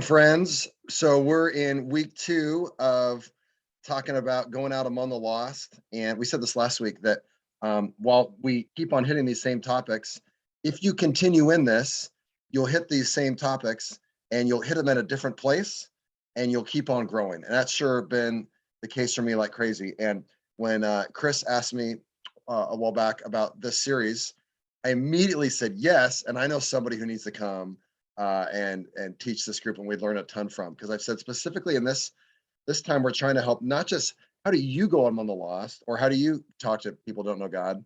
Friends. So we're in week 2 of talking about going out among the lost. And we said this last week that while we keep on hitting these same topics, if you continue in this, you'll hit these same topics and you'll hit them at a different place and you'll keep on growing. And that's sure been the case for me like crazy. And when Chris asked me a while back about this series, I immediately said yes. And I know somebody who needs to come and teach this group, and we learn a ton from, because I've said specifically in this time we're trying to help not just how do you go among the lost or how do you talk to people who don't know God.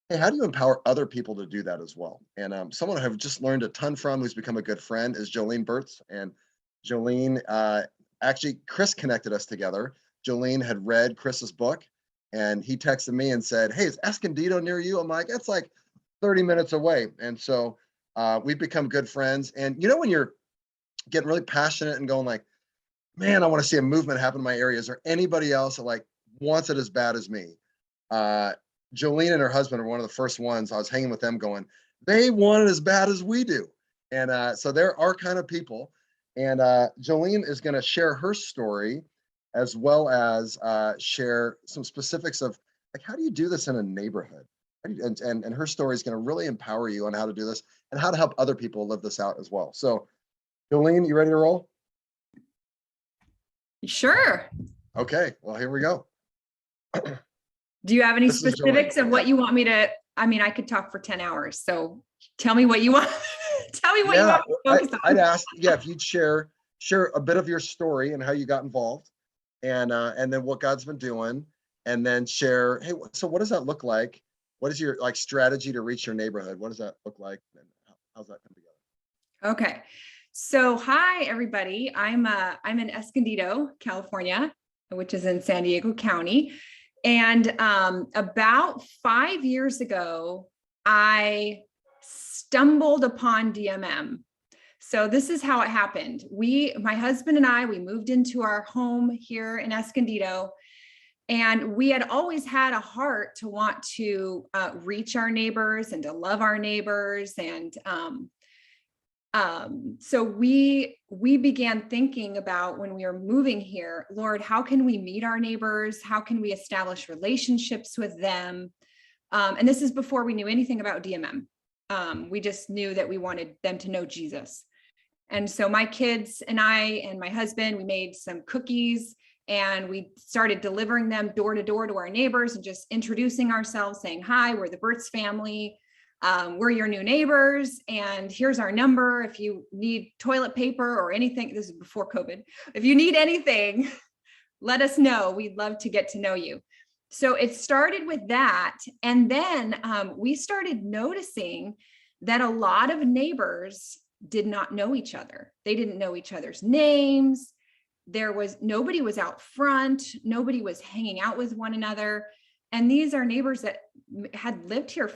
Hey, how do you empower other people to do that as well? And someone I've just learned a ton from, who's become a good friend, is Joleene Burts. And Joleene, actually, Chris connected us together. Joleene had read Chris's book, and he texted me and said, "Hey, is Escondido near you?" I'm like, "It's like 30 minutes away." And so we've become good friends. And you know, when you're getting really passionate and going like, man, I want to see a movement happen in my area. Is there anybody else that like wants it as bad as me? Joleene and her husband are one of the first ones. I was hanging with them going, they want it as bad as we do. And so they're our kind of people. And Joleene is going to share her story as well as share some specifics of like, how do you do this in a neighborhood? And her story is going to really empower you on how to do this and how to help other people live this out as well. So, Joleene, you ready to roll? Sure. Okay, well, here we go. Do you have any specifics of what you want me to? I mean, I could talk for 10 hours. So tell me what you want. Tell me what you want me to focus on. I'd ask, if you'd share a bit of your story and how you got involved, and then what God's been doing, and then share, hey, so what does that look like? What is your like strategy to reach your neighborhood? What does that look like? And how's that come together? Okay. So hi, everybody. I'm in Escondido, California, which is in San Diego County. And about 5 years ago, I stumbled upon DMM. So this is how it happened. My husband and I, we moved into our home here in Escondido, and we had always had a heart to want to reach our neighbors and to love our neighbors. And so we began thinking about, when we were moving here, Lord, how can we meet our neighbors? How can we establish relationships with them? And this is before we knew anything about DMM. We just knew that we wanted them to know Jesus. And so my kids and I and my husband, we made some cookies and we started delivering them door to door to our neighbors and just introducing ourselves, saying, hi, we're the Burts family. We're your new neighbors, and here's our number. If you need toilet paper or anything, this is before COVID. If you need anything, let us know. We'd love to get to know you. So it started with that. And then we started noticing that a lot of neighbors did not know each other. They didn't know each other's names. Nobody was out front. Nobody was hanging out with one another. And these are neighbors that had lived here,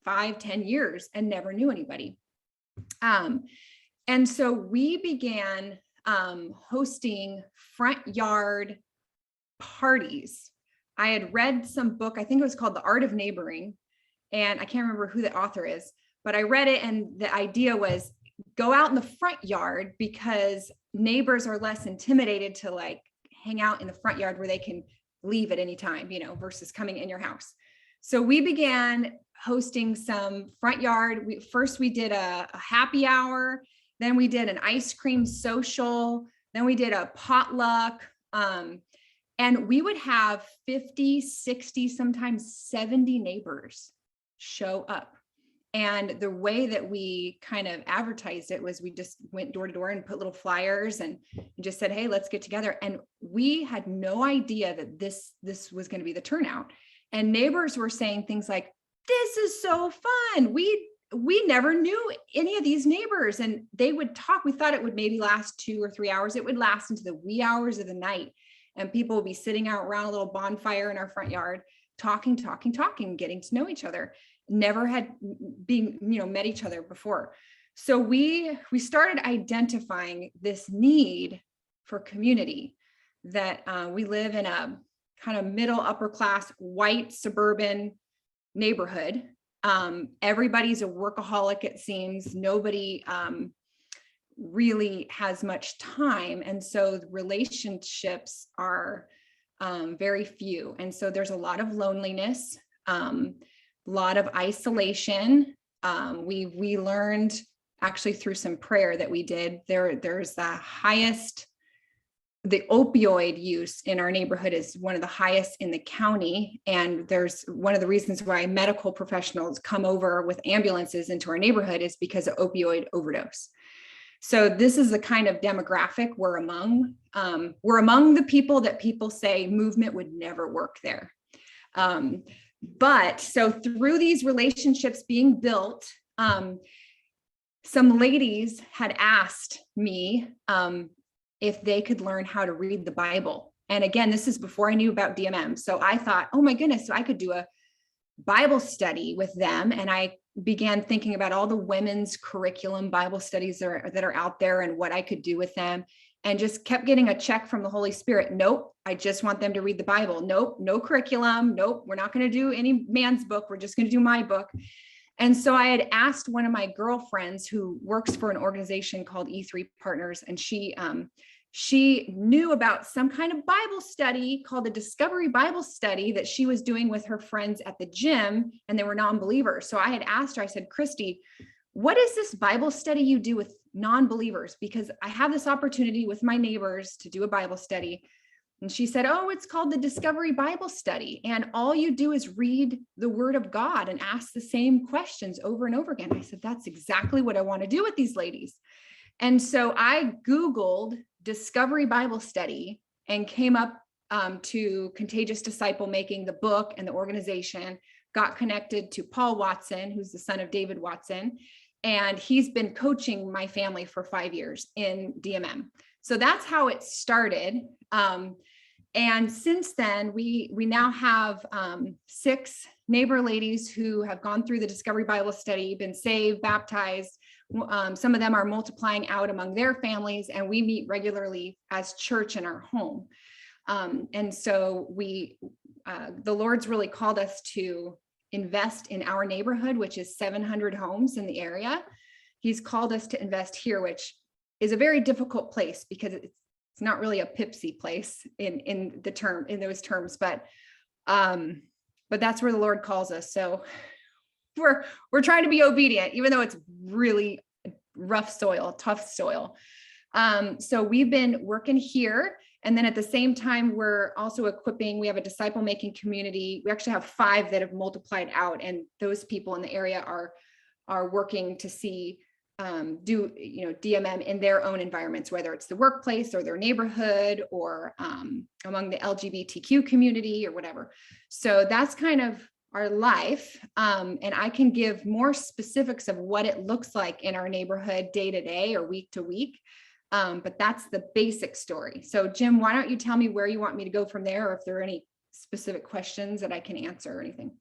5-10 years and never knew anybody. And so we began hosting front yard parties. I had read some book, I think it was called The Art of Neighboring, and I can't remember who the author is, but I read it, and the idea was go out in the front yard because neighbors are less intimidated to like hang out in the front yard where they can leave at any time, versus coming in your house. So we began hosting some front yard. We did a happy hour, then we did an ice cream social, then we did a potluck. And we would have 50, 60, sometimes 70 neighbors show up. And the way that we kind of advertised it was we just went door to door and put little flyers and just said, hey, let's get together. And we had no idea that this was going to be the turnout. And neighbors were saying things like, this is so fun. We never knew any of these neighbors. And they would talk. We thought it would maybe last 2 or 3 hours. It would last into the wee hours of the night. And people would be sitting out around a little bonfire in our front yard, talking, getting to know each other. Never had met each other before. So we started identifying this need for community, that we live in a kind of middle upper class white suburban neighborhood. Everybody's a workaholic, it seems. Nobody really has much time. And so the relationships are very few. And so there's a lot of loneliness, a lot of isolation. We learned actually through some prayer that we did, there's the opioid use in our neighborhood is one of the highest in the county. And there's one of the reasons why medical professionals come over with ambulances into our neighborhood is because of opioid overdose. So this is the kind of demographic we're among. We're among the people that people say movement would never work there. But so through these relationships being built, some ladies had asked me if they could learn how to read the Bible. And again, this is before I knew about DMM. So I thought, oh my goodness, so I could do a Bible study with them. And I began thinking about all the women's curriculum Bible studies that are out there and what I could do with them, and just kept getting a check from the Holy Spirit. Nope, I just want them to read the Bible. Nope, no curriculum. Nope, we're not going to do any man's book. We're just going to do my book. And so I had asked one of my girlfriends who works for an organization called E3 Partners, and she knew about some kind of Bible study called the Discovery Bible Study that she was doing with her friends at the gym, and they were non-believers. So I had asked her, I said, Christy, what is this Bible study you do with non-believers? Because I have this opportunity with my neighbors to do a Bible study. And she said, oh, it's called the Discovery Bible Study. And all you do is read the Word of God and ask the same questions over and over again. I said, that's exactly what I want to do with these ladies. And so I Googled Discovery Bible Study and came up to Contagious Disciple Making, the book and the organization, got connected to Paul Watson, who's the son of David Watson. And he's been coaching my family for 5 years in DMM. So that's how it started. And since then, we now have 6 neighbor ladies who have gone through the Discovery Bible Study, been saved, baptized. Some of them are multiplying out among their families, and we meet regularly as church in our home. And so the Lord's really called us to invest in our neighborhood, which is 700 homes in the area. He's called us to invest here, which is a very difficult place because it's not really a Pepsi place in those terms, but that's where the Lord calls us. So we're trying to be obedient, even though it's really rough soil, tough soil. So we've been working here. And then at the same time, we're also equipping, we have a disciple making community. We actually have 5 that have multiplied out, and those people in the area are working to see do DMM in their own environments, whether it's the workplace or their neighborhood or among the LGBTQ community or whatever. So that's kind of our life. And I can give more specifics of what it looks like in our neighborhood day to day or week to week. But that's the basic story. So Jim, why don't you tell me where you want me to go from there, or if there are any specific questions that I can answer or anything?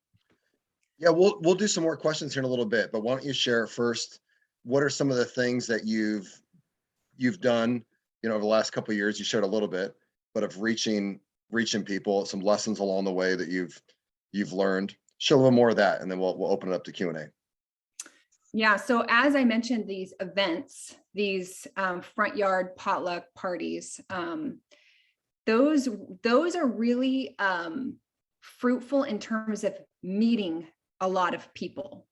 Yeah, we'll do some more questions here in a little bit, but why don't you share first, what are some of the things that you've done, over the last couple of years? You shared a little bit, but of reaching people, some lessons along the way that you've learned. Share a little more of that, and then we'll open it up to Q&A. Yeah, so as I mentioned, these events, these front yard potluck parties, those are really fruitful in terms of meeting a lot of people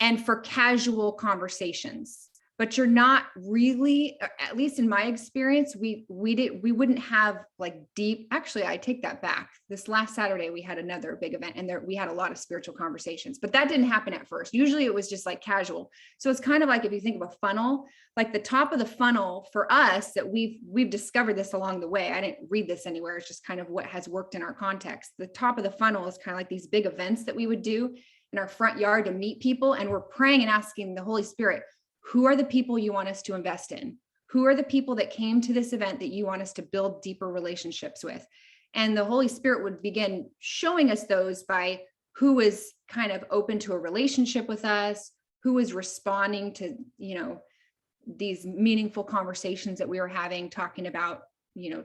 and for casual conversations. But you're not really, at least in my experience, we wouldn't have like deep, actually, I take that back. This last Saturday, we had another big event, and we had a lot of spiritual conversations, but that didn't happen at first. Usually it was just like casual. So it's kind of like, if you think of a funnel, like the top of the funnel for us, that we've discovered this along the way. I didn't read this anywhere. It's just kind of what has worked in our context. The top of the funnel is kind of like these big events that we would do in our front yard to meet people. And we're praying and asking the Holy Spirit, who are the people you want us to invest in? Who are the people that came to this event that you want us to build deeper relationships with? And the Holy Spirit would begin showing us those by who was kind of open to a relationship with us, who was responding to, these meaningful conversations that we were having, talking about,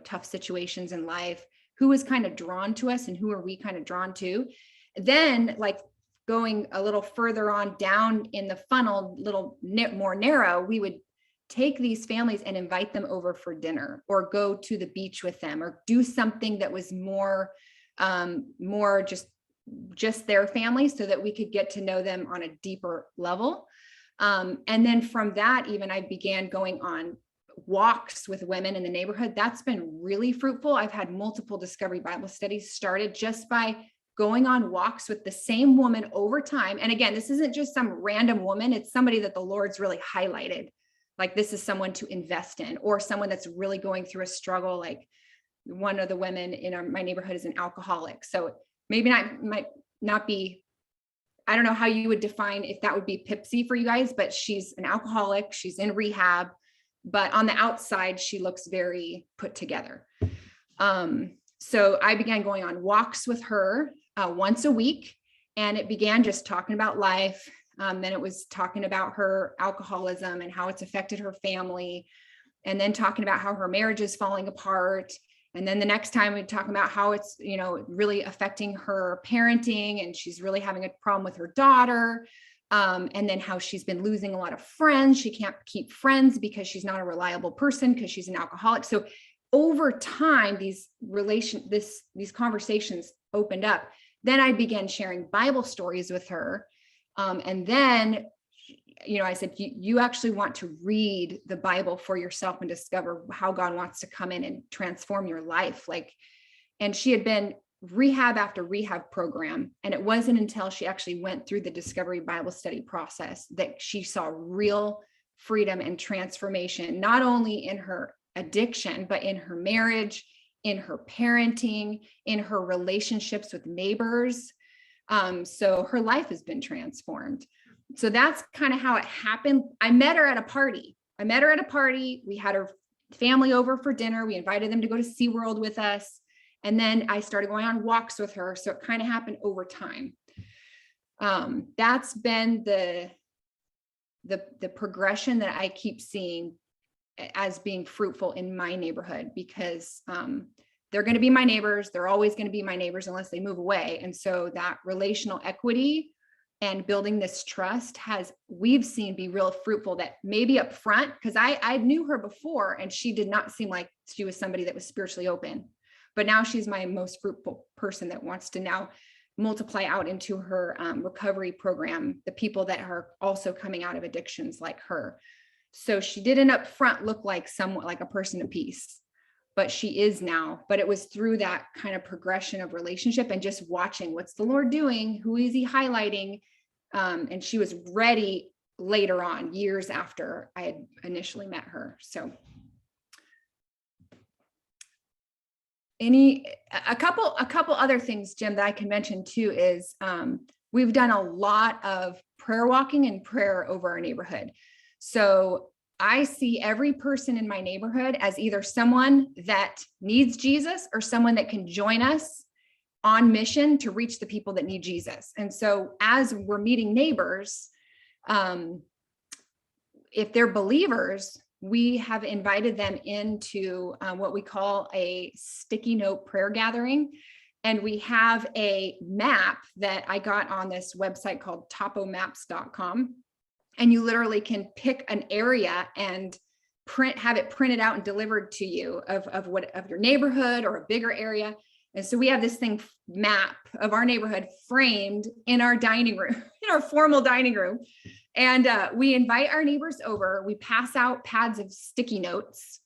tough situations in life, who was kind of drawn to us and who are we kind of drawn to. Then, like, going a little further on down in the funnel, little more narrow, we would take these families and invite them over for dinner, or go to the beach with them, or do something that was more just their family, so that we could get to know them on a deeper level. And then from that, even I began going on walks with women in the neighborhood. That's been really fruitful. I've had multiple Discovery Bible studies started just by going on walks with the same woman over time. And again, this isn't just some random woman. It's somebody that the Lord's really highlighted. Like, this is someone to invest in, or someone that's really going through a struggle. Like, one of the women in my neighborhood is an alcoholic. So maybe might not be, I don't know how you would define if that would be Pipsy for you guys, but she's an alcoholic. She's in rehab, but on the outside, she looks very put together. So I began going on walks with her once a week, and it began just talking about life. Then it was talking about her alcoholism and how it's affected her family, and then talking about how her marriage is falling apart. And then the next time we'd talk about how it's, really affecting her parenting, and she's really having a problem with her daughter. And then how she's been losing a lot of friends. She can't keep friends because she's not a reliable person, because she's an alcoholic. So over time, these conversations opened up. Then I began sharing Bible stories with her. And then, I said, you actually want to read the Bible for yourself and discover how God wants to come in and transform your life. And she had been rehab after rehab program. And it wasn't until she actually went through the Discovery Bible study process that she saw real freedom and transformation, not only in her addiction, but in her marriage, in her parenting, in her relationships with neighbors. So her life has been transformed. So that's kind of how it happened. I met her at a party. We had her family over for dinner. We invited them to go to SeaWorld with us. And then I started going on walks with her. So it kind of happened over time. That's been the progression that I keep seeing as being fruitful in my neighborhood, because they're going to be my neighbors. They're always going to be my neighbors unless they move away. And so that relational equity and building this trust we've seen be real fruitful. That maybe up front, because I knew her before and she did not seem like she was somebody that was spiritually open, but now she's my most fruitful person that wants to now multiply out into her recovery program, the people that are also coming out of addictions like her. So she didn't up front look like somewhat like a person of peace, but she is now. But it was through that kind of progression of relationship and just watching, what's the Lord doing? Who is he highlighting? And she was ready later on, years after I had initially met her. So a couple other things, Jim, that I can mention too is we've done a lot of prayer walking and prayer over our neighborhood. So I see every person in my neighborhood as either someone that needs Jesus or someone that can join us on mission to reach the people that need Jesus. And so as we're meeting neighbors, if they're believers, we have invited them into what we call a sticky note prayer gathering. And we have a map that I got on this website called topomaps.com. And you literally can pick an area and have it printed out and delivered to you of your neighborhood or a bigger area. And so we have this map of our neighborhood framed in our dining room, in our formal dining room. And we invite our neighbors over. We pass out pads of sticky notes.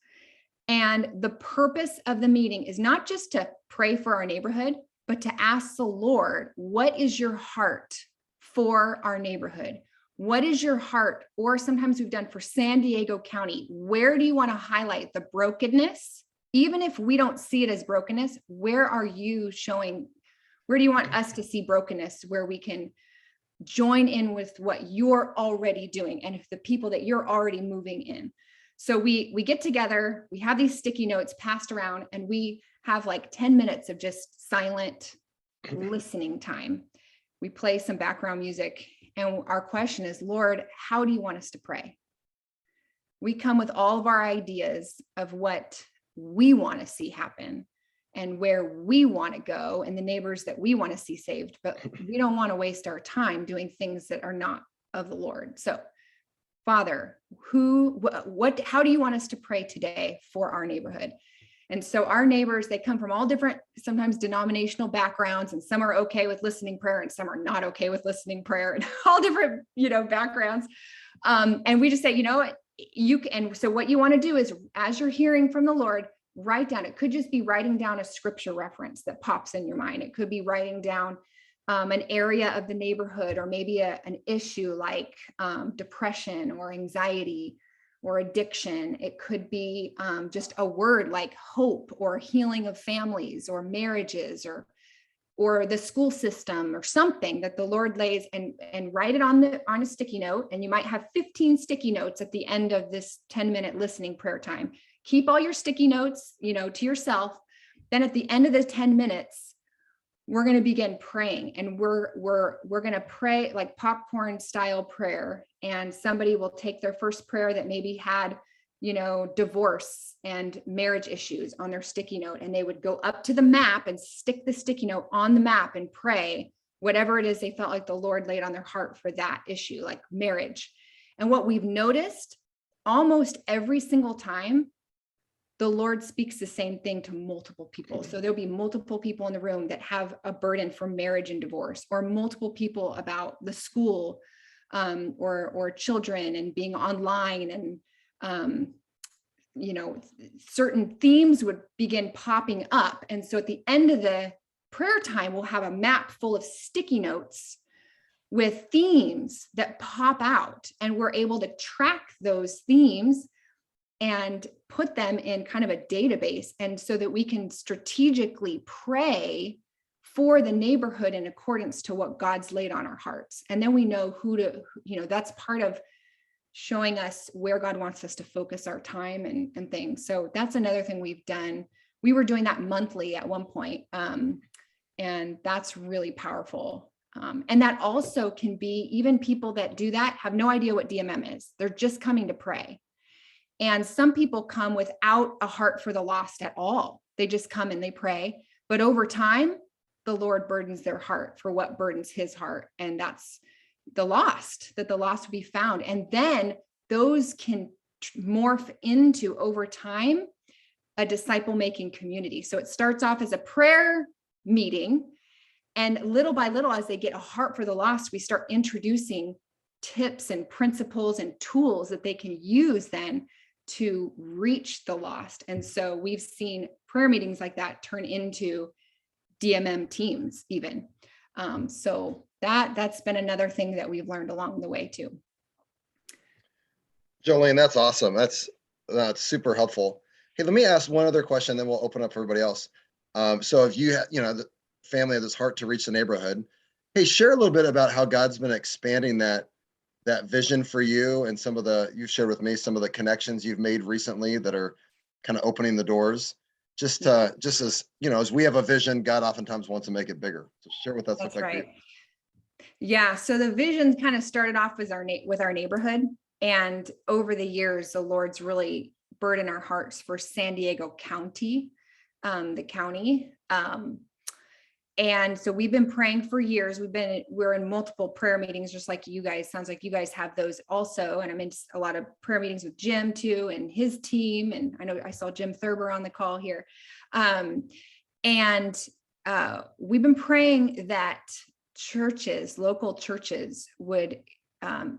And the purpose of the meeting is not just to pray for our neighborhood, but to ask the Lord, what is your heart for our neighborhood? What is your heart? Or sometimes we've done for San Diego County, where do you want to highlight the brokenness? Even if we don't see it as brokenness, where are you showing? Where do you want us to see brokenness where we can join in with what you're already doing and if the people that you're already moving in? So we get together, we have these sticky notes passed around, and we have like 10 minutes of just silent listening time. We play some background music. And our question is, Lord, how do you want us to pray? We come with all of our ideas of what we want to see happen and where we want to go and the neighbors that we want to see saved, but we don't want to waste our time doing things that are not of the Lord. So Father, how do you want us to pray today for our neighborhood? And so our neighbors, they come from all different, sometimes denominational backgrounds, and some are okay with listening prayer and some are not okay with listening prayer, and all different, backgrounds. And we just say, so what you want to do is, as you're hearing from the Lord, write down. It could just be writing down a scripture reference that pops in your mind. It could be writing down an area of the neighborhood, or maybe an issue like depression or anxiety or addiction. It could be just a word like hope, or healing of families or marriages, or the school system, or something that the Lord lays, and write it on a sticky note. And you might have 15 sticky notes at the end of this 10-minute listening prayer time. Keep all your sticky notes, to yourself. Then at the end of the 10 minutes, we're going to begin praying, and we're going to pray like popcorn style prayer. And somebody will take their first prayer that maybe had, divorce and marriage issues on their sticky note, and they would go up to the map and stick the sticky note on the map and pray whatever it is they felt like the Lord laid on their heart for that issue, like marriage. And what we've noticed, almost every single time, the Lord speaks the same thing to multiple people. So there'll be multiple people in the room that have a burden for marriage and divorce, or multiple people about the school, or children and being online, and certain themes would begin popping up. And so at the end of the prayer time, we'll have a map full of sticky notes with themes that pop out, and we're able to track those themes and put them in kind of a database, and so that we can strategically pray for the neighborhood in accordance to what God's laid on our hearts. And then we know that's part of showing us where God wants us to focus our time and things. So that's another thing we've done. We were doing that monthly at one point, and that's really powerful. And that also can be, even people that do that have no idea what DMM is. They're just coming to pray. And some people come without a heart for the lost at all. They just come and they pray. But over time, the Lord burdens their heart for what burdens his heart. And that's the lost, that the lost will be found. And then those can morph into, over time, a disciple-making community. So it starts off as a prayer meeting. And little by little, as they get a heart for the lost, we start introducing tips and principles and tools that they can use then to reach the lost. And so we've seen prayer meetings like that turn into DMM teams even. So that's been another thing that we've learned along the way too. Joleene, that's awesome. That's super helpful. Hey, let me ask one other question, then we'll open up for everybody else. So if you the family has this heart to reach the neighborhood, hey, share a little bit about how God's been expanding that vision for you, and you've shared with me some of the connections you've made recently that are kind of opening the doors. Just as as we have a vision, God oftentimes wants to make it bigger. So share with us. That's right. Yeah. So the vision kind of started off with our neighborhood, and over the years, the Lord's really burdened our hearts for San Diego County, the county. And so we've been praying for years. We're in multiple prayer meetings, just like you guys. Sounds like you guys have those also. And I'm in a lot of prayer meetings with Jim too, and his team. And I know I saw Jim Thurber on the call here. And we've been praying that local churches would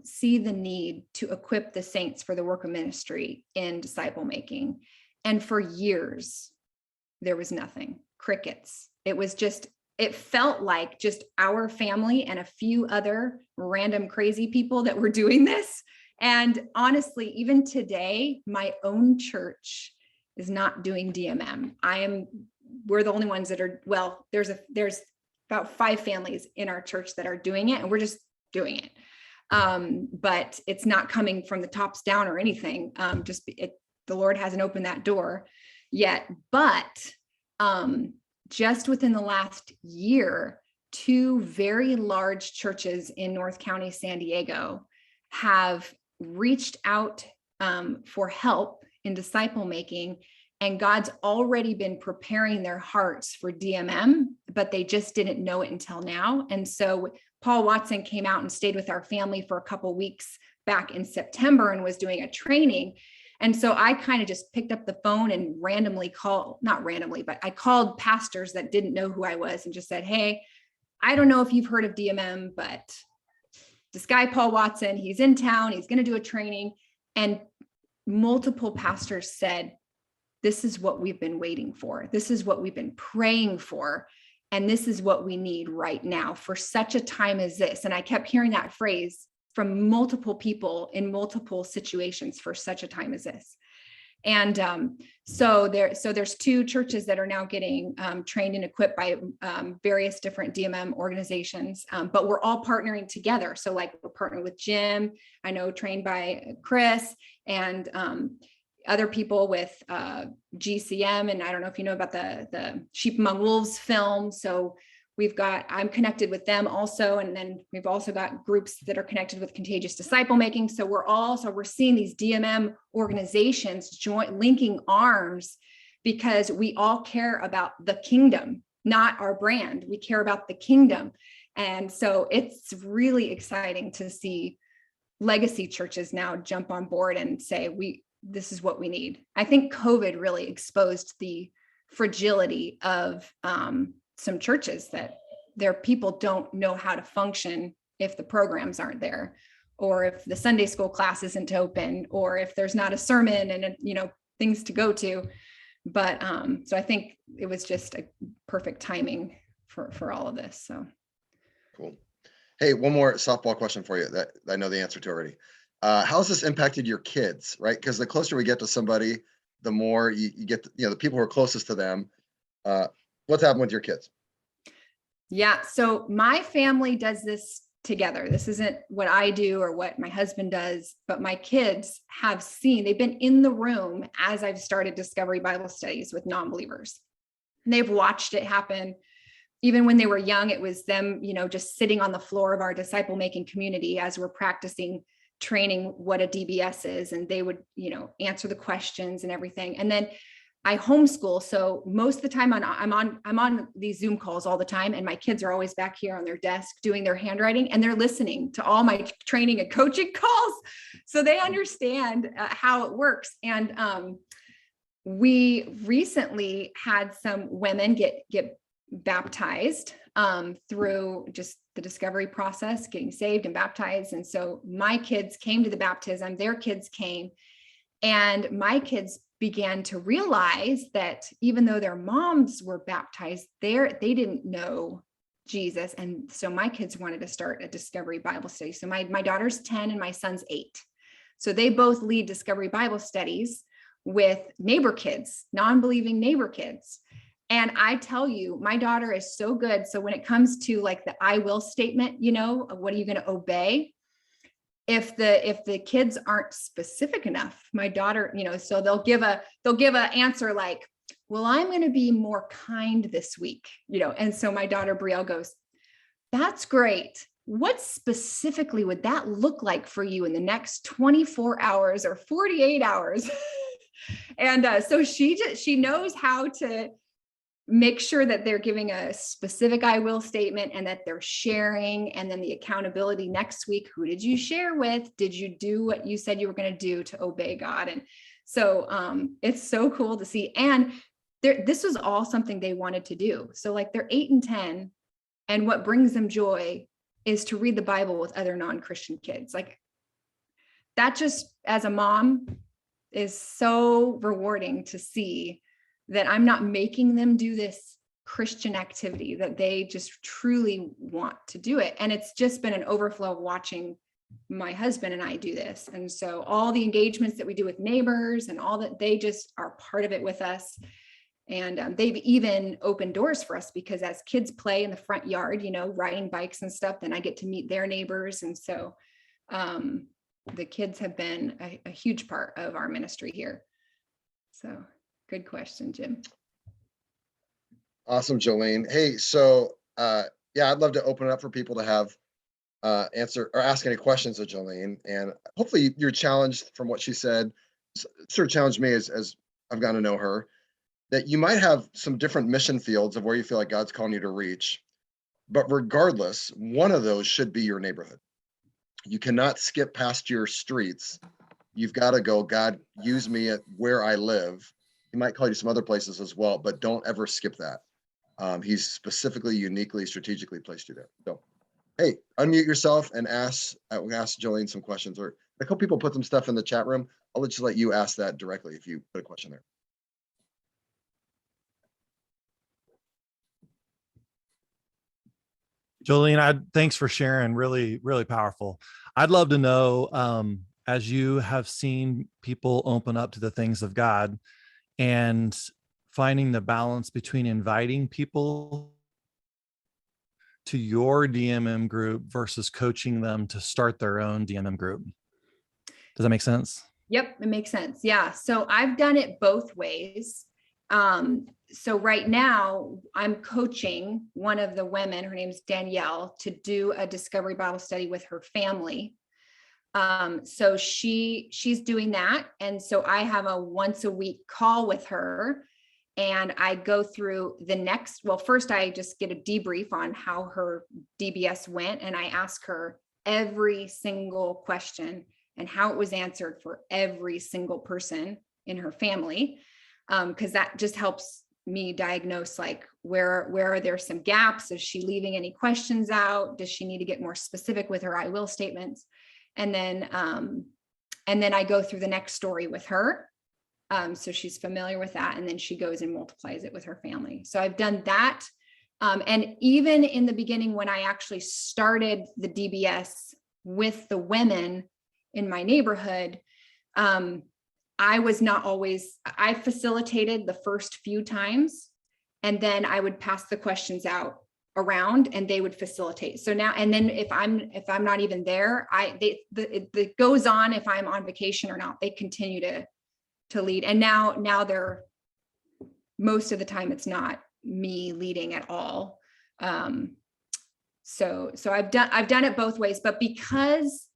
see the need to equip the saints for the work of ministry in disciple making. And for years, there was nothing, crickets. It felt like just our family and a few other random crazy people that were doing this. And honestly, even today, my own church is not doing DMM. We're the only ones that are, there's about 5 families in our church that are doing it, and we're just doing it. But it's not coming from the tops down or anything. The Lord hasn't opened that door yet. But just within the last year, 2 very large churches in North County, San Diego, have reached out for help in disciple making. And God's already been preparing their hearts for DMM, but they just didn't know it until now. And so Paul Watson came out and stayed with our family for a couple of weeks back in September and was doing a training. And so I kind of just picked up the phone and not randomly, but I called pastors that didn't know who I was and just said, hey, I don't know if you've heard of DMM, but this guy, Paul Watson, he's in town, he's going to do a training. And multiple pastors said, this is what we've been waiting for. This is what we've been praying for. And this is what we need right now for such a time as this. And I kept hearing that phrase from multiple people in multiple situations for such a time as this. And so there's 2 churches that are now getting trained and equipped by various different DMM organizations, but we're all partnering together. So like we're partnering with Jim, I know trained by Chris, and other people with GCM. And I don't know if you know about the Sheep Among Wolves film. So I'm connected with them also. And then we've also got groups that are connected with Contagious Disciple Making. So we're seeing these DMM organizations linking arms, because we all care about the kingdom, not our brand. We care about the kingdom. And so it's really exciting to see legacy churches now jump on board and say, this is what we need. I think COVID really exposed the fragility of some churches, that their people don't know how to function if the programs aren't there, or if the Sunday school class isn't open, or if there's not a sermon and things to go to. But so I think it was just a perfect timing for all of this. So cool. Hey, one more softball question for you that I know the answer to already. How's this impacted your kids, right? Because the closer we get to somebody, the more you get, the people who are closest to them. What's happened with your kids? Yeah, so my family does this together. This isn't what I do or what my husband does, but my kids they've been in the room as I've started Discovery Bible Studies with non-believers. And they've watched it happen. Even when they were young, it was them, just sitting on the floor of our disciple making community as we're practicing training what a DBS is. And they would, answer the questions and everything. And then I homeschool. So most of the time I'm on these Zoom calls all the time. And my kids are always back here on their desk doing their handwriting, and they're listening to all my training and coaching calls. So they understand how it works. And we recently had some women get baptized through just the discovery process, getting saved and baptized. And so my kids came to the baptism, their kids came, and my kids began to realize that even though their moms were baptized, they didn't know Jesus. And so my kids wanted to start a Discovery Bible Study. So my daughter's 10 and my son's 8. So they both lead Discovery Bible Studies with neighbor kids, non-believing neighbor kids. And I tell you, my daughter is so good. So when it comes to like the I will statement, what are you going to obey? If the kids aren't specific enough, my daughter, so they'll give a answer like, well, I'm going to be more kind this week, and so my daughter Brielle goes, that's great. What specifically would that look like for you in the next 24 hours or 48 hours? And so she knows how to make sure that they're giving a specific I will statement, and that they're sharing, and then the accountability next week. Who did you share with? Did you do what you said you were going to do to obey God? And so it's so cool to see. And this was all something they wanted to do. So like they're 8 and 10, and what brings them joy is to read the Bible with other non-Christian kids. Like that, just as a mom, is so rewarding to see that I'm not making them do this Christian activity, that they just truly want to do it. And it's just been an overflow of watching my husband and I do this. And so all the engagements that we do with neighbors and all that, they just are part of it with us. And they've even opened doors for us, because as kids play in the front yard, riding bikes and stuff, then I get to meet their neighbors. And so the kids have been a huge part of our ministry here. So good question, Jim. Awesome, Joleene. Hey, so I'd love to open it up for people to have answer or ask any questions of Joleene, and hopefully you're challenged from what she said. Sort of challenged me as I've gotten to know her, that you might have some different mission fields of where you feel like God's calling you to reach, but regardless, one of those should be your neighborhood, You cannot skip past your streets. You've got to go, God, use me at where I live. He might call you some other places as well, but don't ever skip that. He's specifically, uniquely, strategically placed you there. So, hey, unmute yourself and ask Joleene some questions. Or a couple people put some stuff in the chat room. I'll just let you ask that directly if you put a question there. Joleene, thanks for sharing. Really, really powerful. I'd love to know, as you have seen people open up to the things of God and finding the balance between inviting people to your DMM group versus coaching them to start their own DMM group. Does that make sense? Yep, it makes sense. Yeah. So I've done it both ways. So right now I'm coaching one of the women, her name's Danielle, to do a discovery Bible study with her family. So she's doing that. And so I have a once a week call with her, and I go through first I just get a debrief on how her DBS went. And I ask her every single question and how it was answered for every single person in her family. Because that just helps me diagnose, like, where are there some gaps? Is she leaving any questions out? Does she need to get more specific with her I will statements? And then I go through the next story with her. So she's familiar with that. And then she goes and multiplies it with her family. So I've done that. And even in the beginning, when I actually started the DBS with the women in my neighborhood, I facilitated the first few times, and then I would pass the questions out around and they would facilitate. So now, and then if I'm not even there, it goes on if I'm on vacation or not, they continue to lead. And now they're, most of the time it's not me leading at all. So I've done it both ways, but because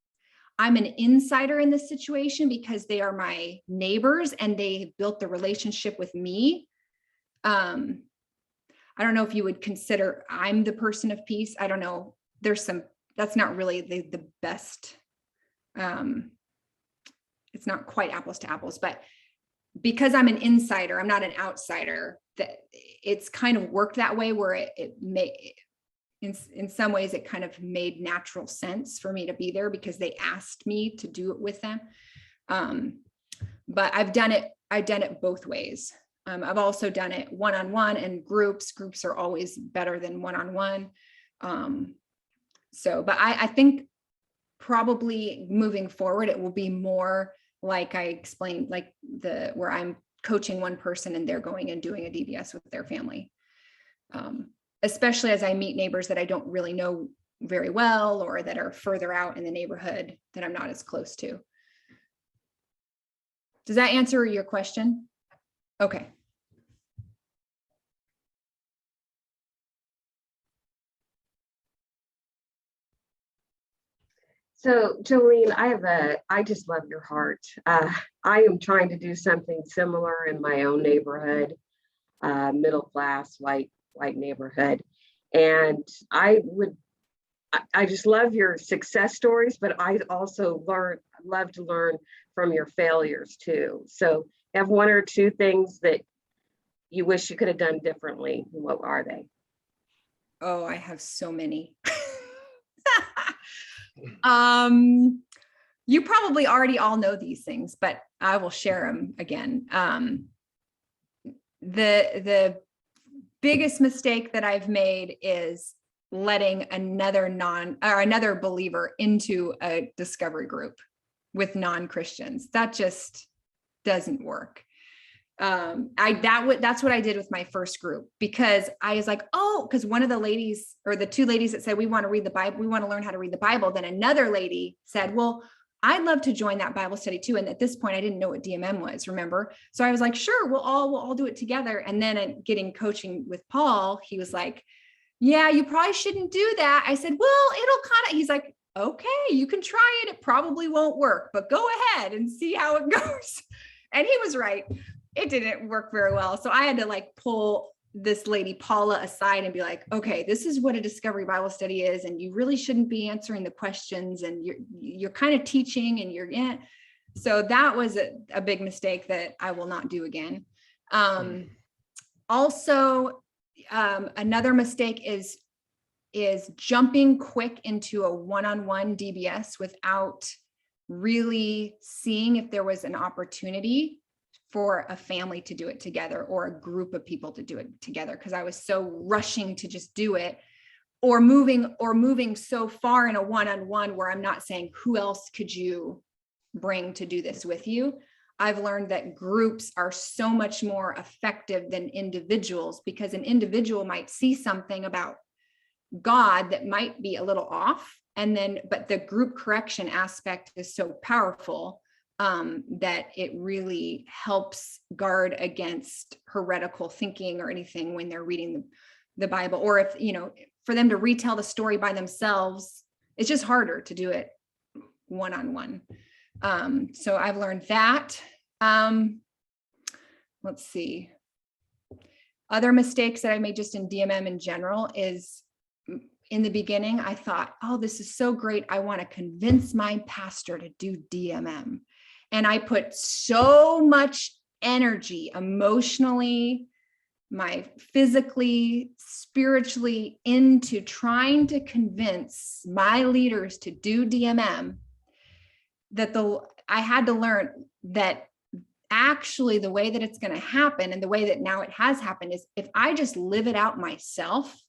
I'm an insider in this situation, because they are my neighbors and they built the relationship with me. I don't know if you would consider I'm the person of peace. I don't know. That's not really the best. It's not quite apples to apples, but because I'm an insider, I'm not an outsider, that it's kind of worked that way where in some ways it kind of made natural sense for me to be there because they asked me to do it with them. But I've done it both ways. I've also done it one-on-one and groups. Groups are always better than one-on-one. But I think probably moving forward, it will be more like I explained, like where I'm coaching one person and they're going and doing a DBS with their family. Especially as I meet neighbors that I don't really know very well, or that are further out in the neighborhood that I'm not as close to. Does that answer your question? Okay. So Joleene, I just love your heart. I am trying to do something similar in my own neighborhood, middle class, white neighborhood. And I just love your success stories, but I also love to learn from your failures too. So have one or two things that you wish you could have done differently. What are they? Oh, I have so many. You probably already all know these things, but I will share them again. The biggest mistake that I've made is letting another believer into a discovery group with non-Christians. That just doesn't work. That's what I did with my first group, because I was like, because one of the ladies, or the two ladies that said, we want to read the Bible, we want to learn how to read the Bible. Then another lady said, well, I'd love to join that Bible study too. And at this point I didn't know what DMM was, remember? So I was like, sure, we'll all do it together. And then getting coaching with Paul, he was like, yeah, you probably shouldn't do that. I said, well, he's like, okay, you can try it. It probably won't work, but go ahead and see how it goes. And he was right. It didn't work very well. So I had to pull this lady Paula aside and be like, okay, this is what a discovery Bible study is, and you really shouldn't be answering the questions, and you're kind of teaching, and you're in. So that was a big mistake that I will not do again. Also, another mistake is jumping quick into a one-on-one DBS without really seeing if there was an opportunity for a family to do it together or a group of people to do it together, because I was so rushing to just do it, or moving so far in a one-on-one where I'm not saying, who else could you bring to do this with you? I've learned that groups are so much more effective than individuals, because an individual might see something about God that might be a little off, but the group correction aspect is so powerful that it really helps guard against heretical thinking or anything when they're reading the Bible. Or if, for them to retell the story by themselves, it's just harder to do it one-on-one. So I've learned that. Let's see. Other mistakes that I made just in DMM in general is, in the beginning, I thought, oh, this is so great. I want to convince my pastor to do DMM. And I put so much energy, emotionally, physically, spiritually, into trying to convince my leaders to do DMM, that I had to learn that actually the way that it's going to happen, and the way that now it has happened, is if I just live it out myself,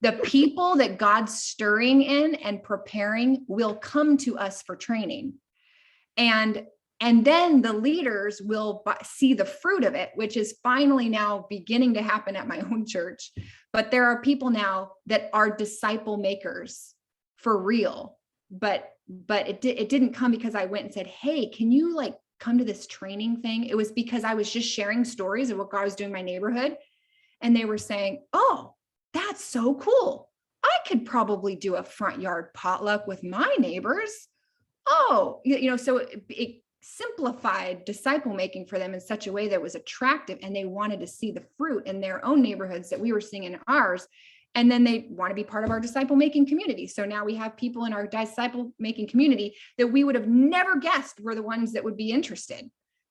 the people that God's stirring in and preparing will come to us for training. And then the leaders will see the fruit of it, which is finally now beginning to happen at my own church. But there are people now that are disciple makers for real. But it didn't come because I went and said, hey, can you come to this training thing? It was because I was just sharing stories of what God was doing in my neighborhood. And they were saying, oh, that's so cool. I could probably do a front yard potluck with my neighbors. Oh, so it simplified disciple making for them in such a way that was attractive, and they wanted to see the fruit in their own neighborhoods that we were seeing in ours. And then they want to be part of our disciple making community. So now we have people in our disciple making community that we would have never guessed were the ones that would be interested.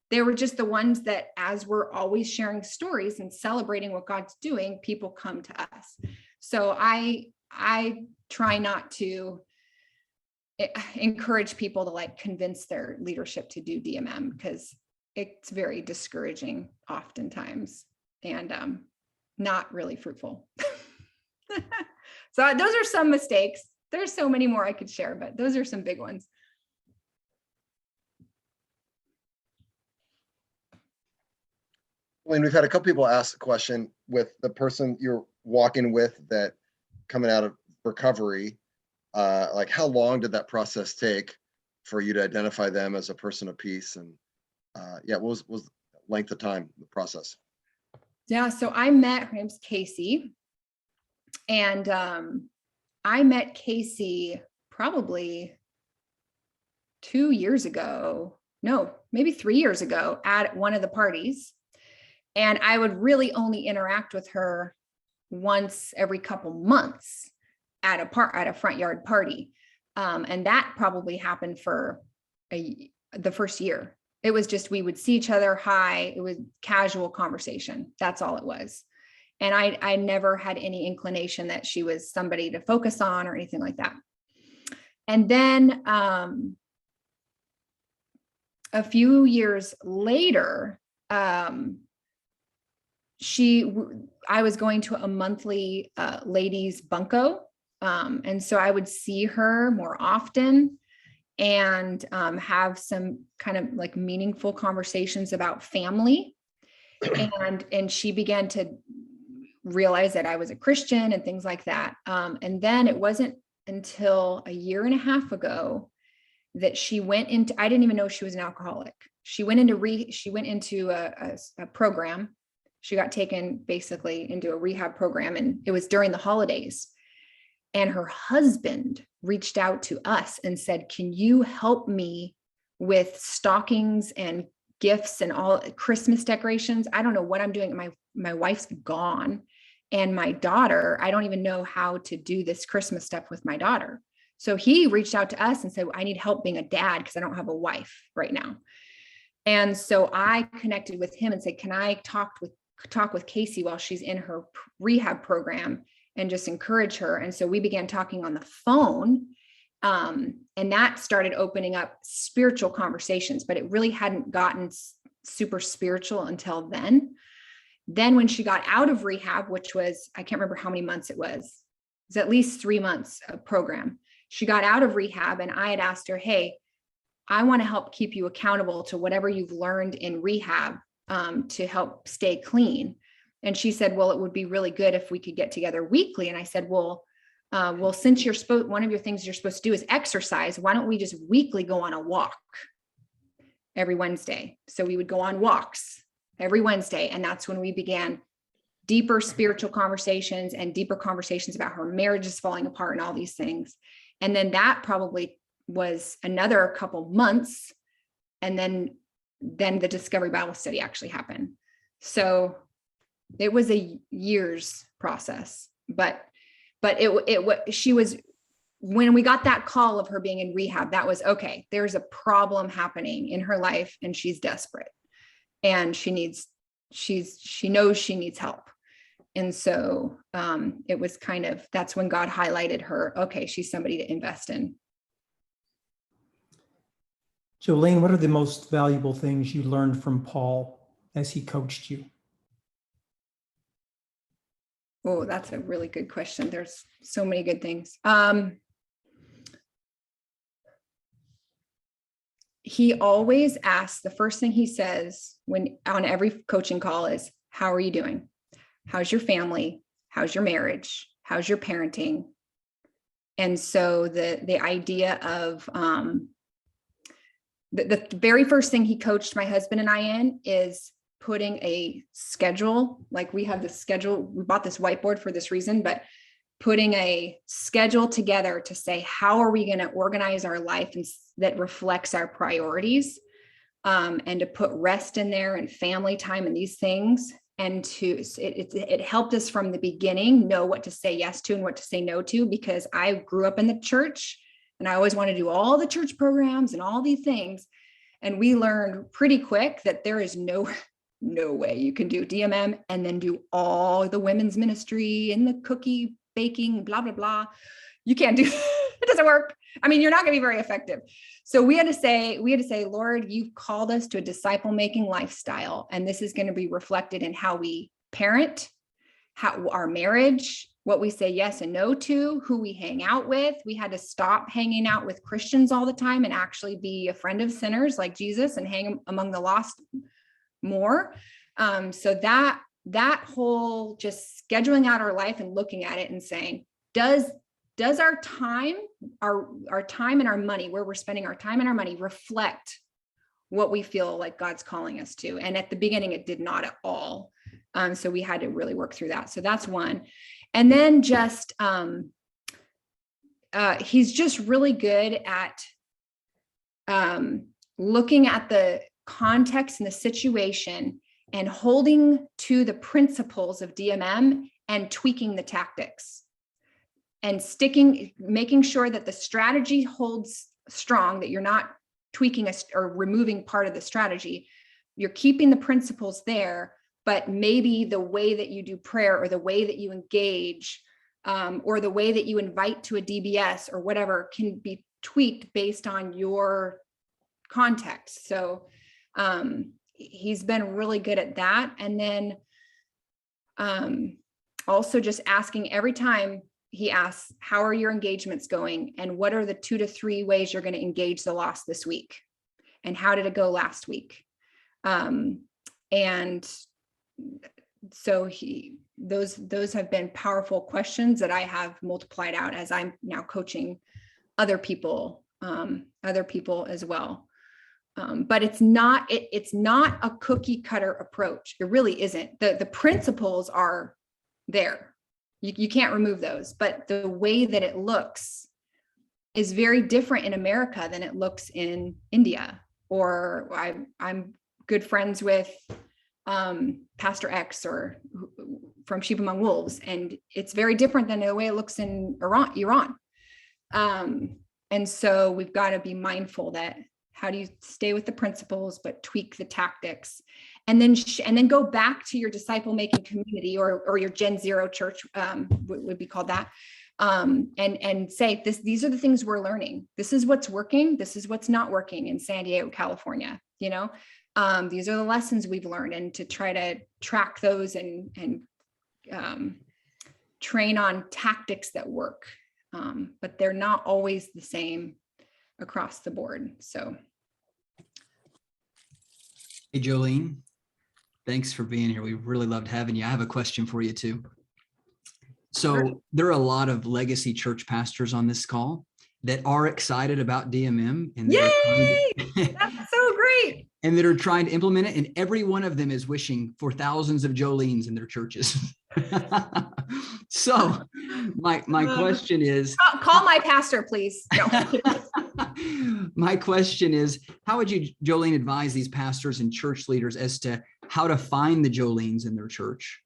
They were just the ones that, as we're always sharing stories and celebrating what God's doing, people come to us. So I try not to encourage people to convince their leadership to do DMM, because it's very discouraging oftentimes, and not really fruitful. So those are some mistakes. There's so many more I could share, but those are some big ones. We've had a couple people ask the question with the person you're walking with that coming out of recovery. How long did that process take for you to identify them as a person of peace? And what was the length of time, the process? Yeah, so her name's Casey. And I met Casey probably 2 years ago. No, maybe 3 years ago at one of the parties. And I would really only interact with her once every couple months at a front yard party. And that probably happened for the first year. It was just, we would see each other, hi, it was casual conversation. That's all it was. And I never had any inclination that she was somebody to focus on or anything like that. And then a few years later, I was going to a monthly ladies bunco. And so I would see her more often and have some kind of meaningful conversations about family. And she began to realize that I was a Christian and things like that. And then it wasn't until a year and a half ago that she went into, I didn't even know she was an alcoholic. She went into a program. She got taken basically into a rehab program, and it was during the holidays. And her husband reached out to us and said, can you help me with stockings and gifts and all Christmas decorations. I don't know what I'm doing. My wife's gone. And my daughter, I don't even know how to do this Christmas stuff with my daughter. So he reached out to us and said, I need help being a dad because I don't have a wife right now. And so I connected with him and said, can I talk with Casey while she's in her rehab program and just encourage her? And so we began talking on the phone. And that started opening up spiritual conversations, but it really hadn't gotten super spiritual until then. Then when she got out of rehab, which was, I can't remember how many months it was at least 3 months of program. She got out of rehab and I had asked her, hey, I want to help keep you accountable to whatever you've learned in rehab to help stay clean. And she said, well, it would be really good if we could get together weekly. And I said, well, since one of your things you're supposed to do is exercise, why don't we just weekly go on a walk every Wednesday? So we would go on walks every Wednesday. And that's when we began deeper spiritual conversations and deeper conversations about her marriage is falling apart and all these things. And then that probably was another couple months. And then the Discovery Bible Study actually happened. So it was a year's process, but she was, when we got that call of her being in rehab, that was okay. There's a problem happening in her life and she's desperate and she knows she needs help. And so it was kind of, that's when God highlighted her. Okay, she's somebody to invest in. Joleene, what are the most valuable things you learned from Paul as he coached you? Oh, that's a really good question. There's so many good things. He always asks, the first thing he says when on every coaching call is, how are you doing? How's your family? How's your marriage? How's your parenting? And so the idea of the very first thing he coached my husband and I in is putting a schedule. Like we have this schedule, we bought this whiteboard for this reason, but putting a schedule together to say, how are we going to organize our life and that reflects our priorities, and to put rest in there and family time and these things. And it helped us from the beginning know what to say yes to and what to say no to, because I grew up in the church and I always wanted to do all the church programs and all these things. And we learned pretty quick that there is no way you can do DMM and then do all the women's ministry and the cookie baking, blah, blah, blah. You can't do it. Doesn't work. I mean, you're not going to be very effective. So we had to say, Lord, you've called us to a disciple making lifestyle. And this is going to be reflected in how we parent, how our marriage, what we say yes and no to, who we hang out with. We had to stop hanging out with Christians all the time and actually be a friend of sinners like Jesus and hang among the lost more. So that whole just scheduling out our life and looking at it and saying, does our time, our time and our money, where we're spending our time and our money, reflect what we feel like God's calling us to? And at the beginning, it did not at all. So we had to really work through that. So that's one. And then just, he's just really good at looking at the context and the situation and holding to the principles of DMM and tweaking the tactics and making sure that the strategy holds strong, that you're not tweaking or removing part of the strategy. You're keeping the principles there, but maybe the way that you do prayer or the way that you engage or the way that you invite to a DBS or whatever can be tweaked based on your context. So he's been really good at that. And then also just asking every time he asks, how are your engagements going? And what are the 2 to 3 ways you're going to engage the lost this week? And how did it go last week? And so those have been powerful questions that I have multiplied out as I'm now coaching other people as well. But it's not a cookie cutter approach. It really isn't. The principles are there. You can't remove those, but the way that it looks is very different in America than it looks in India. Or I'm good friends with Pastor X or from Sheep Among Wolves, and it's very different than the way it looks in Iran. And so we've got to be mindful that how do you stay with the principles but tweak the tactics, and then go back to your disciple making community or your Gen Zero church would be called that, and say these are the things we're learning. This is what's working. This is what's not working in San Diego, California. You know, these are the lessons we've learned, and to try to track those and train on tactics that work. But they're not always the same across the board. So. Hey, Joleene, thanks for being here. We really loved having you. I have a question for you too. So there are a lot of legacy church pastors on this call that are excited about DMM, and Yay! That's so great. And that are trying to implement it. And every one of them is wishing for thousands of Joleens in their churches. So my question is, call my pastor, please. No. My question is, how would you, Joleene, advise these pastors and church leaders as to how to find the Joleens in their church,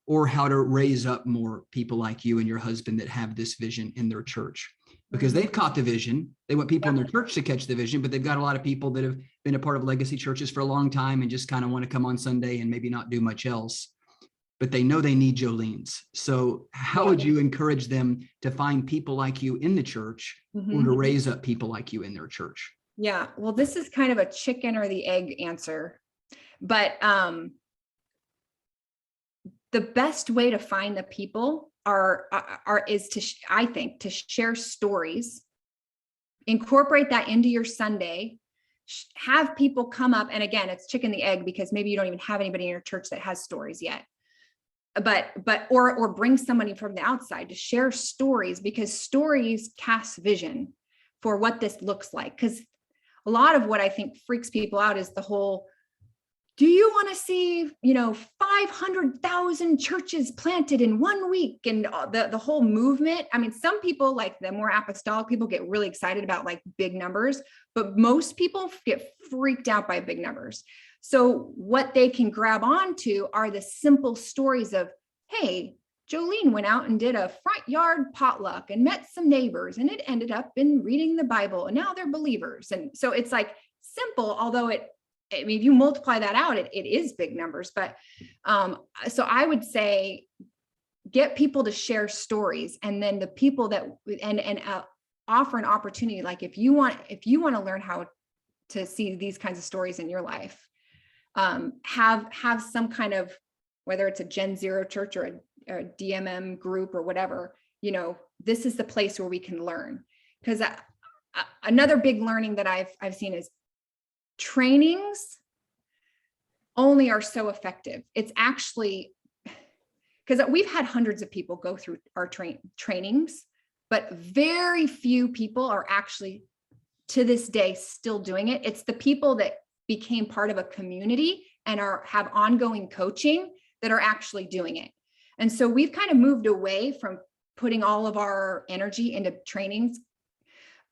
or how to raise up more people like you and your husband that have this vision in their church? Because they've caught the vision. They want people in their church to catch the vision, but they've got a lot of people that have been a part of legacy churches for a long time and just kind of want to come on Sunday and maybe not do much else. But they know they need Joleens. So how would you encourage them to find people like you in the church, or to raise up people like you in their church? Yeah, well, this is kind of a chicken or the egg answer, but the best way to find the people is to share stories, incorporate that into your Sunday, have people come up. And again, it's chicken the egg, because maybe you don't even have anybody in your church that has stories yet. Or bring somebody from the outside to share stories, because stories cast vision for what this looks like. Because a lot of what I think freaks people out is the whole, do you want to see, 500,000 churches planted in 1 week, and the whole movement? I mean, some people, like the more apostolic people, get really excited about like big numbers, but most people get freaked out by big numbers. So what they can grab onto are the simple stories of, hey, Joleene went out and did a front yard potluck and met some neighbors, and it ended up in reading the Bible, and now they're believers. And so it's like simple, although if you multiply that out, it is big numbers. But so I would say, get people to share stories, and then the people that and offer an opportunity. Like if you want to learn how to see these kinds of stories in your life, have some kind of, whether it's a Gen Zero church or a DMM group or whatever, this is the place where we can learn. Because another big learning that I've seen is trainings only are so effective. It's actually, because we've had hundreds of people go through our trainings, but very few people are actually to this day still doing it. It's the people that became part of a community and have ongoing coaching that are actually doing it. And so we've kind of moved away from putting all of our energy into trainings,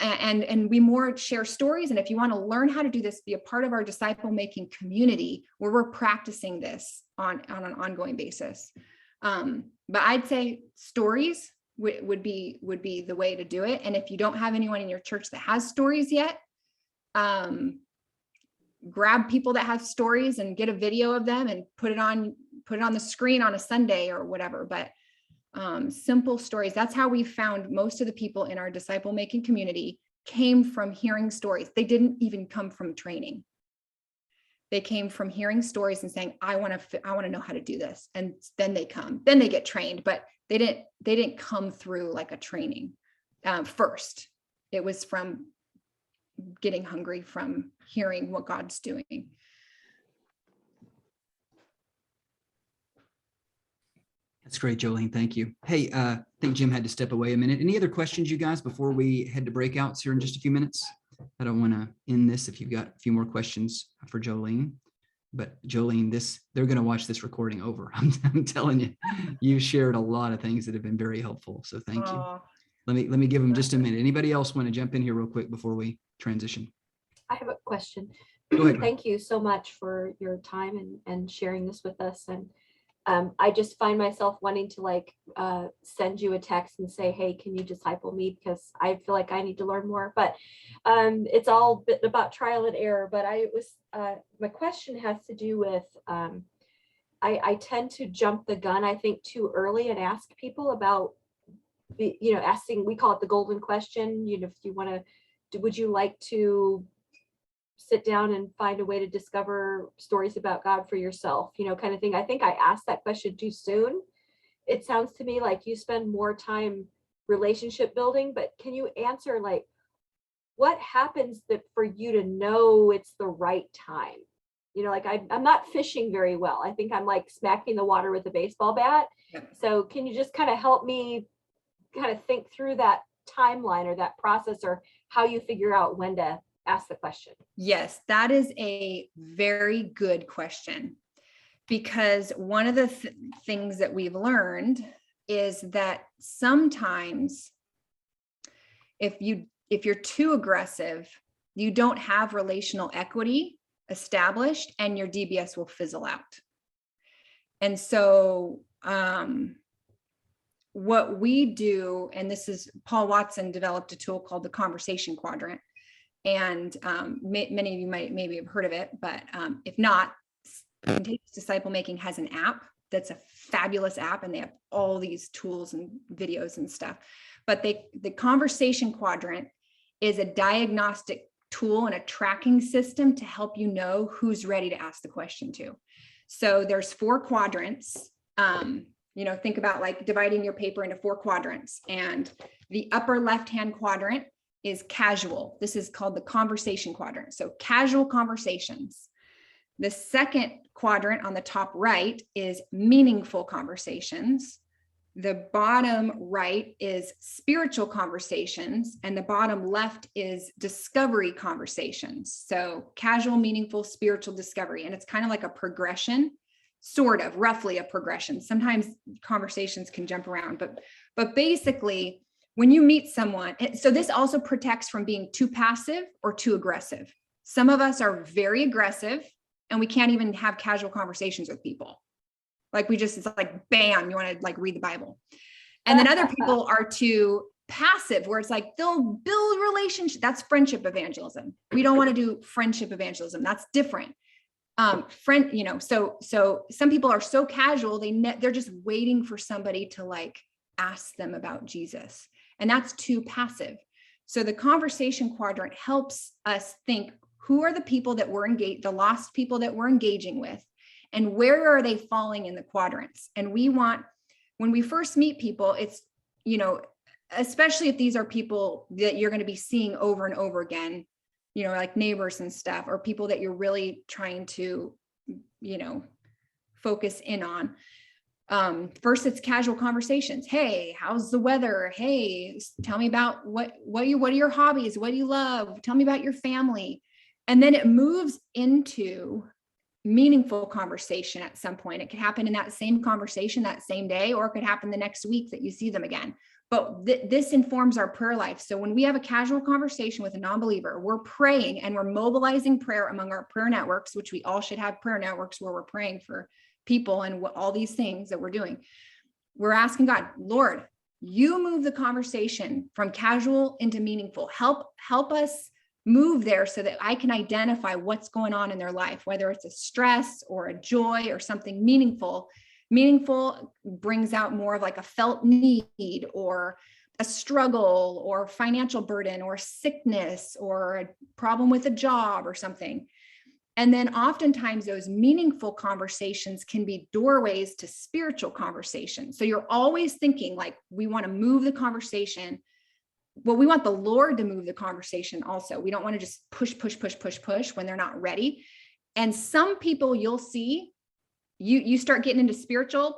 and we more share stories. And if you want to learn how to do this, be a part of our disciple making community where we're practicing this on an ongoing basis. But I'd say stories would be the way to do it. And if you don't have anyone in your church that has stories yet, grab people that have stories and get a video of them and put it on the screen on a Sunday or whatever. But simple stories. That's how we found most of the people in our disciple making community came from hearing stories. They didn't even come from training. They came from hearing stories and saying, I want to know how to do this. And then they get trained, but they didn't come through like a training first. It was from getting hungry from hearing what God's doing. That's great, Joleene. Thank you. Hey, I think Jim had to step away a minute. Any other questions, you guys, before we head to breakouts here in just a few minutes? I don't want to end this if you've got a few more questions for Joleene. But Joleene, they're going to watch this recording over. I'm telling you, you've shared a lot of things that have been very helpful. So thank you. Let me give them just a minute. Anybody else want to jump in here real quick before we transition? I have a question. Go ahead. Thank you so much for your time and sharing this with us. And I just find myself wanting to send you a text and say, hey, can you disciple me? Because I feel like I need to learn more, but it's all bit about trial and error. But my question has to do with, I tend to jump the gun, I think, too early and ask people about asking, we call it the golden question. If you want to, would you like to sit down and find a way to discover stories about God for yourself, kind of thing. I think I asked that question too soon. It sounds to me like you spend more time relationship building, but can you answer what happens that for you to know it's the right time? I'm not fishing very well. I think I'm smacking the water with a baseball bat. Yep. So can you just kind of help me kind of think through that timeline or that process, or how you figure out when to ask the question? Yes, that is a very good question, because one of the things that we've learned is that sometimes if you're too aggressive, you don't have relational equity established and your DBS will fizzle out. And so what we do, and this is Paul Watson developed a tool called the conversation quadrant. And many of you might maybe have heard of it, but if not, Contagious Disciple Making has an app that's a fabulous app, and they have all these tools and videos and stuff. But the conversation quadrant is a diagnostic tool and a tracking system to help you know who's ready to ask the question to. So there's 4 quadrants. Think about dividing your paper into 4 quadrants, and the upper left-hand quadrant is casual. This is called the conversation quadrant. So casual conversations. The second quadrant on the top right is meaningful conversations. The bottom right is spiritual conversations, and the bottom left is discovery conversations. So casual, meaningful, spiritual, discovery. And it's kind of like a progression, sort of, roughly a progression. Sometimes conversations can jump around, but basically, when you meet someone, so this also protects from being too passive or too aggressive. Some of us are very aggressive and we can't even have casual conversations with people. It's like, bam, you want to read the Bible. And then other people are too passive, where it's they'll build relationship. That's friendship evangelism. We don't want to do friendship evangelism. That's different. So some people are so casual, they're just waiting for somebody to ask them about Jesus. And that's too passive. So the conversation quadrant helps us think, who are the people that we're engaged, the lost people that we're engaging with, and where are they falling in the quadrants? And we want, when we first meet people, it's, especially if these are people that you're going to be seeing over and over again, like neighbors and stuff, or people that you're really trying to, focus in on. First, it's casual conversations. Hey, how's the weather? Hey, tell me about what are your hobbies? What do you love? Tell me about your family. And then it moves into meaningful conversation at some point. It could happen in that same conversation that same day, or it could happen the next week that you see them again. But this informs our prayer life. So when we have a casual conversation with a non-believer, we're praying and we're mobilizing prayer among our prayer networks, which we all should have prayer networks where we're praying for people and all these things that we're doing. We're asking God, Lord, you move the conversation from casual into meaningful. Help us move there so that I can identify what's going on in their life, whether it's a stress or a joy or something meaningful. Meaningful brings out more of a felt need or a struggle or financial burden or sickness or a problem with a job or something. And then oftentimes those meaningful conversations can be doorways to spiritual conversations. So you're always thinking we want to move the conversation. Well, we want the Lord to move the conversation also. We don't want to just push when they're not ready. And some people you'll see, you start getting into spiritual,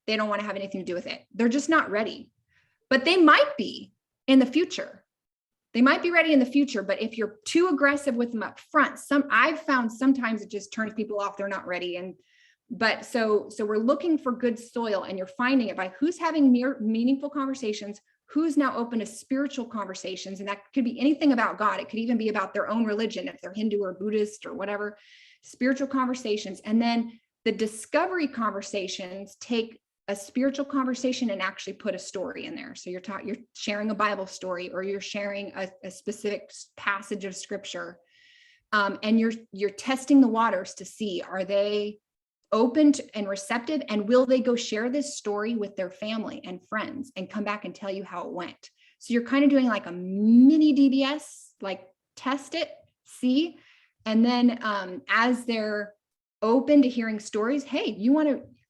they don't want to have anything to do with it. They're just not ready, but they might be in the future. They might be ready in the future, but if you're too aggressive with them up front, I've found sometimes it just turns people off. They're not ready. So we're looking for good soil, and you're finding it by who's having meaningful conversations, who's now open to spiritual conversations. And that could be anything about God. It could even be about their own religion, if they're Hindu or Buddhist or whatever, spiritual conversations. And then the discovery conversations take a spiritual conversation and actually put a story in there. So you're sharing a Bible story, or you're sharing a specific passage of scripture. And you're testing the waters to see, are they open and receptive, and will they go share this story with their family and friends and come back and tell you how it went? So you're kind of doing like a mini DBS, like test it, see, and then as they're open to hearing stories, hey,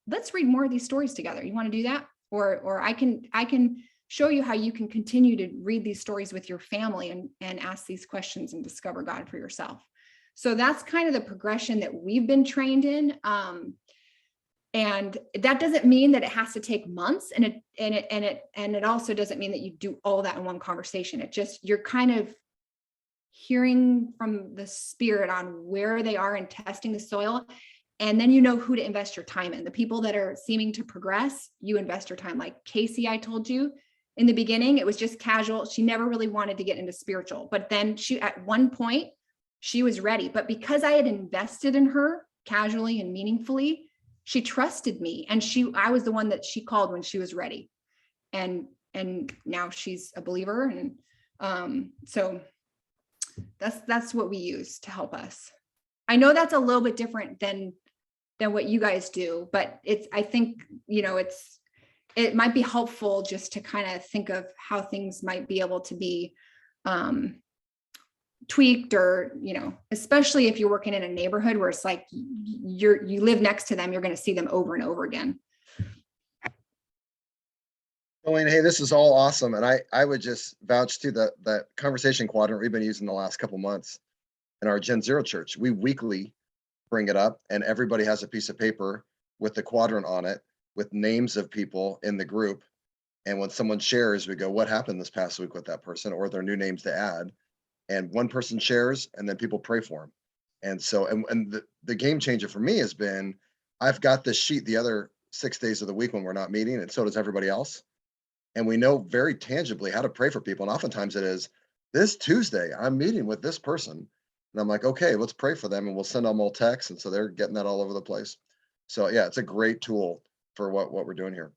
let's read more of these stories together. You want to do that? Or I can show you how you can continue to read these stories with your family and ask these questions and discover God for yourself. So that's kind of the progression that we've been trained in. And that doesn't mean that it has to take months, and it also doesn't mean that you do all that in one conversation. It just, you're kind of hearing from the Spirit on where they are and testing the soil. And then you know who to invest your time in. The people that are seeming to progress, you invest your time. Like Casey, I told you in the beginning, it was just casual. She never really wanted to get into spiritual, but then at one point she was ready. But because I had invested in her casually and meaningfully, she trusted me, and I was the one that she called when she was ready. And now she's a believer. And so that's what we use to help us. I know that's a little bit different than what you guys do, but I think, it might be helpful just to kind of think of how things might be able to be tweaked, or, especially if you're working in a neighborhood where it's like you live next to them, you're going to see them over and over again. Joleene, hey, this is all awesome. And I would just vouch to that conversation quadrant we've been using the last couple months in our Gen Zero church. We weekly bring it up, and everybody has a piece of paper with the quadrant on it with names of people in the group. And when someone shares, we go, what happened this past week with that person, or their new names to add. And one person shares, and then people pray for them. And so, and the game changer for me has been, I've got this sheet the other 6 days of the week when we're not meeting, and so does everybody else. And we know very tangibly how to pray for people. And oftentimes it is, this Tuesday, I'm meeting with this person. And I'm like, okay, let's pray for them. And we'll send them all texts. And so they're getting that all over the place. So yeah, it's a great tool for what we're doing here.